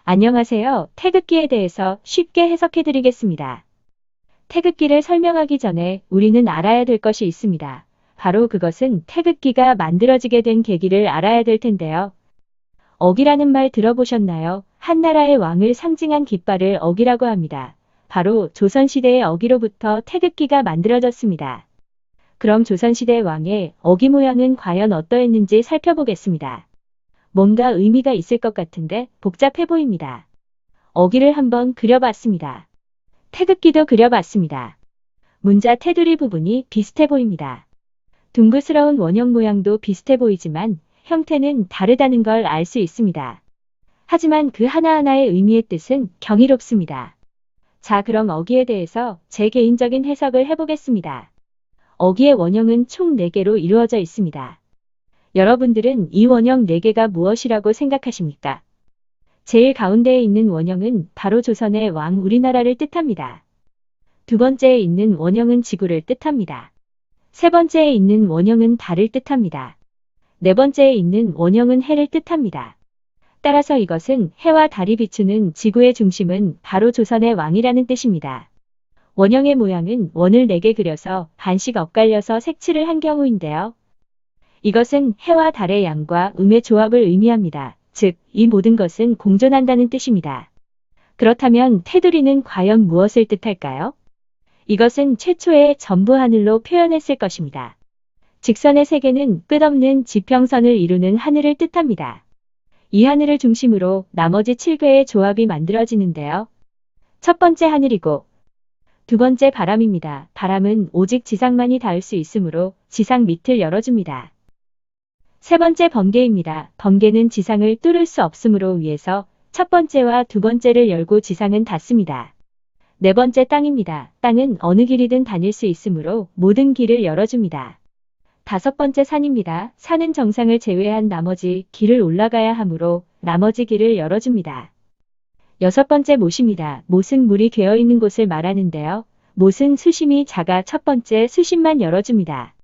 안녕하세요. 태극기에 대해서 쉽게 해석해 드리겠습니다. 태극기를 설명하기 전에 우리는 알아야 될 것이 있습니다. 바로 그것은 태극기가 만들어지게 된 계기를 알아야 될 텐데요. 어기라는 말 들어보셨나요? 한 나라의 왕을 상징한 깃발을 어기라고 합니다. 바로 조선시대의 어기로부터 태극기가 만들어졌습니다. 그럼 조선시대 왕의 어기 모양은 과연 어떠했는지 살펴보겠습니다. 뭔가 의미가 있을 것 같은데 복잡해 보입니다. 어기를 한번 그려봤습니다. 태극기도 그려봤습니다. 문자 테두리 부분이 비슷해 보입니다. 둥그스러운 원형 모양도 비슷해 보이지만 형태는 다르다는 걸 알 수 있습니다. 하지만 그 하나하나의 의미의 뜻은 경이롭습니다. 자, 그럼 어기에 대해서 제 개인적인 해석을 해보겠습니다. 어기의 원형은 총 4개로 이루어져 있습니다. 여러분들은 이 원형 4개가 무엇이라고 생각하십니까? 제일 가운데에 있는 원형은 바로 조선의 왕 우리나라를 뜻합니다. 두 번째에 있는 원형은 지구를 뜻합니다. 세 번째에 있는 원형은 달을 뜻합니다. 네 번째에 있는 원형은 해를 뜻합니다. 따라서 이것은 해와 달이 비추는 지구의 중심은 바로 조선의 왕이라는 뜻입니다. 원형의 모양은 원을 4개 그려서 반씩 엇갈려서 색칠을 한 경우인데요. 이것은 해와 달의 양과 음의 조합을 의미합니다. 즉, 이 모든 것은 공존한다는 뜻입니다. 그렇다면 테두리는 과연 무엇을 뜻할까요? 이것은 최초의 전부 하늘로 표현했을 것입니다. 직선의 세계는 끝없는 지평선을 이루는 하늘을 뜻합니다. 이 하늘을 중심으로 나머지 7개의 조합이 만들어지는데요. 첫 번째 하늘이고 두 번째 바람입니다. 바람은 오직 지상만이 닿을 수 있으므로 지상 밑을 열어줍니다. 세 번째 번개입니다. 번개는 지상을 뚫을 수 없으므로 위에서 첫 번째와 두 번째를 열고 지상은 닿습니다. 네 번째 땅입니다. 땅은 어느 길이든 다닐 수 있으므로 모든 길을 열어줍니다. 다섯 번째 산입니다. 산은 정상을 제외한 나머지 길을 올라가야 하므로 나머지 길을 열어줍니다. 여섯 번째 못입니다. 못은 물이 괴어있는 곳을 말하는데요. 못은 수심이 작아 첫 번째 수심만 열어줍니다.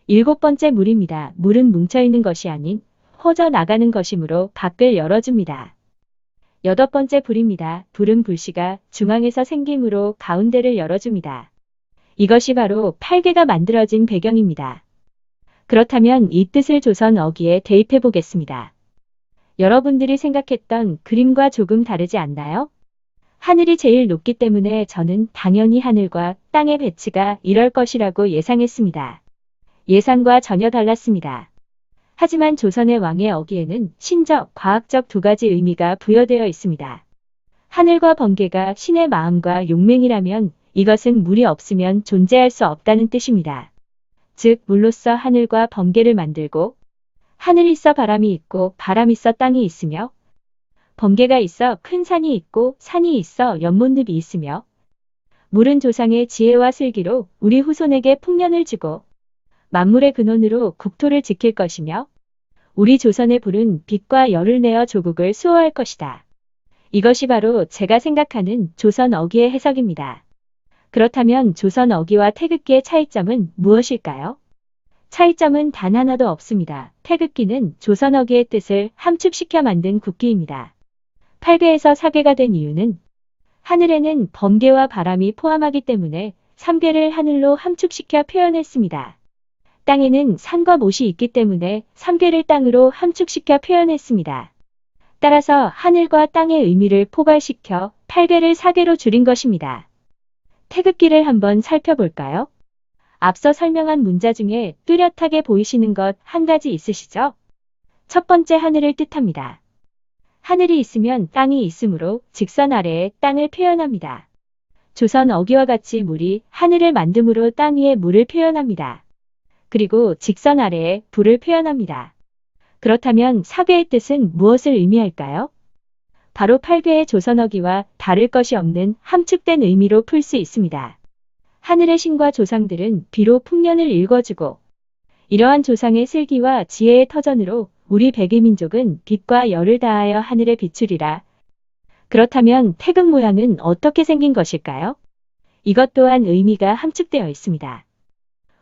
일곱 번째 물입니다. 물은 뭉쳐있는 것이 아닌 퍼져나가는 것이므로 밖을 열어줍니다. 여덟 번째 불입니다. 불은 불씨가 중앙에서 생김으로 가운데를 열어줍니다. 이것이 바로 8개가 만들어진 배경입니다. 그렇다면 이 뜻을 조선 어기에 대입해 보겠습니다. 여러분들이 생각했던 그림과 조금 다르지 않나요? 하늘이 제일 높기 때문에 저는 당연히 하늘과 땅의 배치가 이럴 것이라고 예상했습니다. 예상과 전혀 달랐습니다. 하지만 조선의 왕의 어기에는 신적, 과학적 두 가지 의미가 부여되어 있습니다. 하늘과 번개가 신의 마음과 용맹이라면 이것은 물이 없으면 존재할 수 없다는 뜻입니다. 즉, 물로써 하늘과 번개를 만들고 하늘이 있어 바람이 있고 바람이 있어 땅이 있으며 번개가 있어 큰 산이 있고 산이 있어 연못늪이 있으며 물은 조상의 지혜와 슬기로 우리 후손에게 풍년을 주고 만물의 근원으로 국토를 지킬 것이며 우리 조선의 불은 빛과 열을 내어 조국을 수호할 것이다. 이것이 바로 제가 생각하는 조선 어기의 해석입니다. 그렇다면 조선 어기와 태극기의 차이점은 무엇일까요? 차이점은 단 하나도 없습니다. 태극기는 조선 어기의 뜻을 함축시켜 만든 국기입니다. 8개에서 4개가 된 이유는 하늘에는 번개와 바람이 포함하기 때문에 3개를 하늘로 함축시켜 표현했습니다. 땅에는 산과 못이 있기 때문에 3개를 땅으로 함축시켜 표현했습니다. 따라서 하늘과 땅의 의미를 포괄시켜 8개를 4개로 줄인 것입니다. 태극기를 한번 살펴볼까요? 앞서 설명한 문자 중에 뚜렷하게 보이시는 것 한 가지 있으시죠? 첫 번째 하늘을 뜻합니다. 하늘이 있으면 땅이 있으므로 직선 아래에 땅을 표현합니다. 조선 어기와 같이 물이 하늘을 만듦으로 땅 위에 물을 표현합니다. 그리고 직선 아래에 불을 표현합니다. 그렇다면 4개의 뜻은 무엇을 의미할까요? 바로 8개의 조선 어기와 다를 것이 없는 함축된 의미로 풀 수 있습니다. 하늘의 신과 조상들은 비로 풍년을 일궈주고 이러한 조상의 슬기와 지혜의 터전으로 우리 백이민족은 빛과 열을 다하여 하늘에 비추리라. 그렇다면 태극 모양은 어떻게 생긴 것일까요? 이것 또한 의미가 함축되어 있습니다.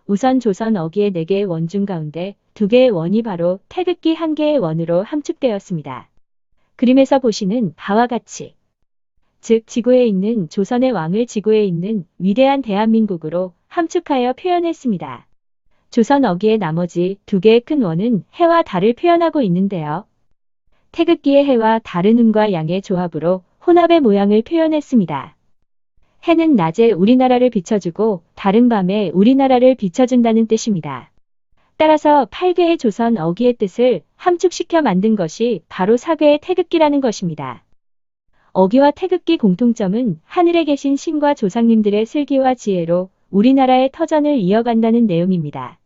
우선 조선 어기의 4개의 원 중 가운데 2개의 원이 바로 태극기 1개의 원으로 함축되었습니다. 그림에서 보시는 바와 같이, 즉 지구에 있는 조선의 왕을 지구에 있는 위대한 대한민국으로 함축하여 표현했습니다. 조선 어기의 나머지 두 개의 큰 원은 해와 달을 표현하고 있는데요. 태극기의 해와 달은 음과 양의 조합으로 혼합의 모양을 표현했습니다. 해는 낮에 우리나라를 비춰주고 달은 밤에 우리나라를 비춰준다는 뜻입니다. 따라서 8개의 조선 어기의 뜻을 함축시켜 만든 것이 바로 4개의 태극기라는 것입니다. 어기와 태극기 공통점은 하늘에 계신 신과 조상님들의 슬기와 지혜로 우리나라의 터전을 이어간다는 내용입니다.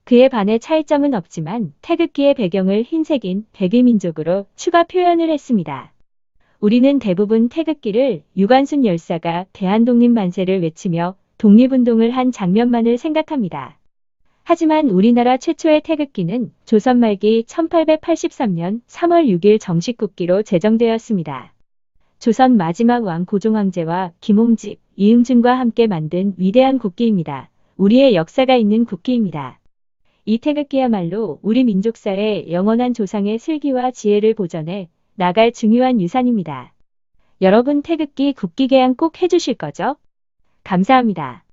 그에 반해 차이점은 없지만 태극기의 배경을 흰색인 백의민족으로 추가 표현을 했습니다. 우리는 대부분 태극기를 유관순 열사가 대한독립만세를 외치며 독립운동을 한 장면만을 생각합니다. 하지만 우리나라 최초의 태극기는 조선 말기 1883년 3월 6일 정식 국기로 제정되었습니다. 조선 마지막 왕 고종황제와 김홍집, 이응준과 함께 만든 위대한 국기입니다. 우리의 역사가 있는 국기입니다. 이 태극기야말로 우리 민족사의 영원한 조상의 슬기와 지혜를 보존해 나갈 중요한 유산입니다. 여러분 태극기 국기 개양 꼭 해주실 거죠? 감사합니다.